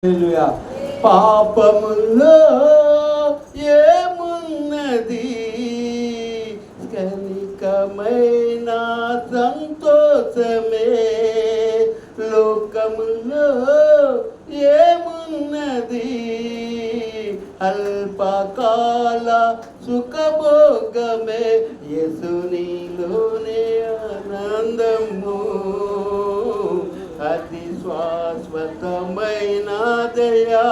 హల్లెలూయా. పాపములో ఏమున్నది, కనికమైన సంతోషమే. లోకములో ఏమున్నది, అల్పకాల సుఖభోగమే. యేసునిలోనే ఆనందము, అతి శాశ్వతమైన దయా.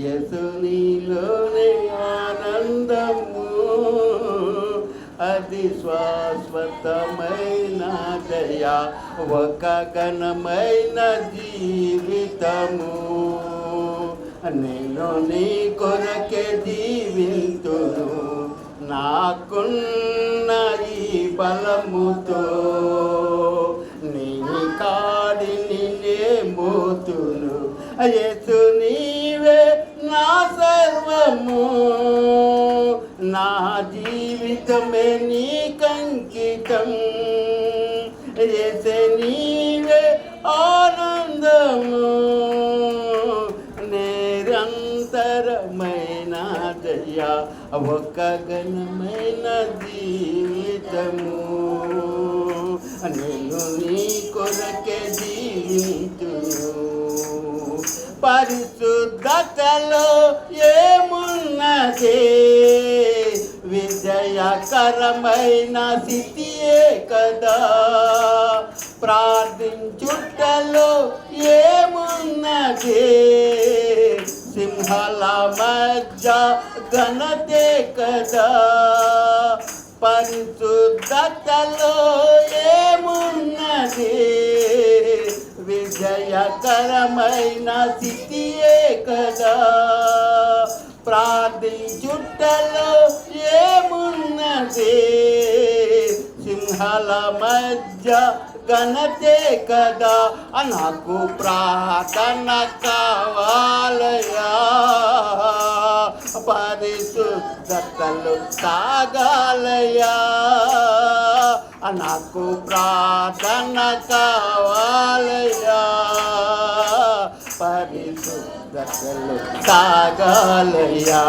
యేసునిలోనే ఆనందము, అతి శాశ్వతమైన దయా. ఒక ఘనమైన జీవితము నేను నీ కొరకే జీవింతును, నాకున్న ఈ బలముతో నీ కాడిని నే మోతును. యేసు నీవే నా సర్వము, నా జీవితమే నీకంకితం. యేసే నీవే ఆనందము, నిరంతరమైన దయా. ఒక ఘనమైన జీవితము నేను నీ కొరకే జీవింతును. పరిశుద్ధతలో ఏమున్నదే, విజయకరమైన స్థితియే కదా. ప్రార్థించుటలో ఏమున్నదే, సింహాల మధ్య ఘనతే కదా. పరిశుద్ధతలో ఏమున్నది, విజయకరమైన స్థితియే కదా. ప్రార్థించుటలో ఏమున్నది, సింహాల మధ్య ఘనతే కదా. నాకు ప్రార్థన కావాలయా, పరిశుద్ధతలు సాగాలయా. నాకు ప్రార్థన కావాలయా, పరిశుద్ధతలు సాగాలయా.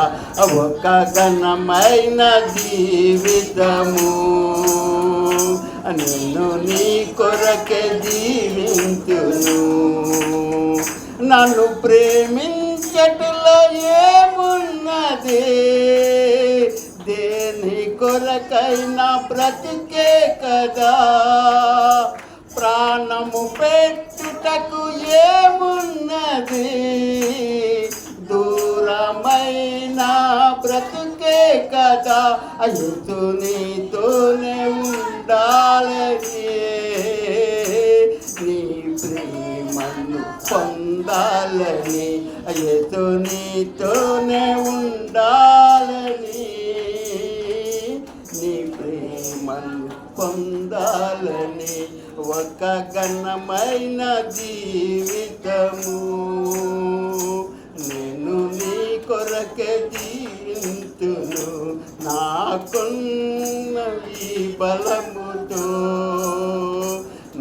ఒక ఘనమైన జీవితము నేను నీ కొరకే జీవింతును. నన్ను ప్రేమించటంలో ఏమున్నది, దేని కొరకైనా బ్రతికే కదా. ప్రాణము పెట్టుటకు ఏమున్నది, దూరమైన బ్రతుకే కదా. యేసు నీతోనే ఉండాలని, నీ ప్రేమను పొందాలని. యేసు నీతోనే ఉండాలని, నీ ప్రేమను పొందాలని. ఒక ఘనమైన జీవితము నేను నీ కొరకే జీవింతును, నాకున్న ఈ బలముతో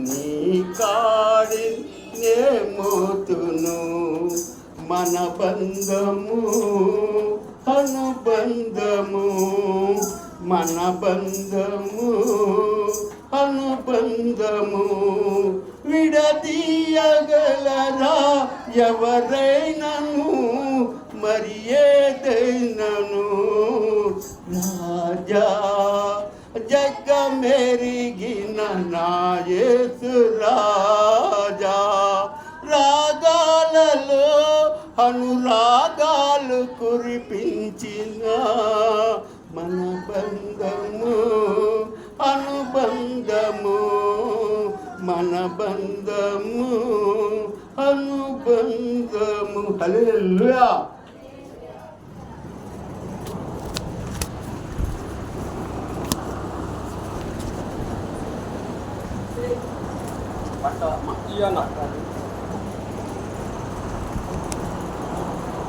నీ కాడి నే మోతును. మన బంధము అనుబంధము, మన బంధము అనుబంధము. విడదీయగలరా ఎవరైనను, మరి ఏదైనను. రాజా జగమెరిగిన నా యేసు రాజా, రాగాలలో అనురాగాలు కురిపించిన మన బంధము అనుబంధము, మన బంధము అనుబంధము. హల్లెలూయా. Iya nak.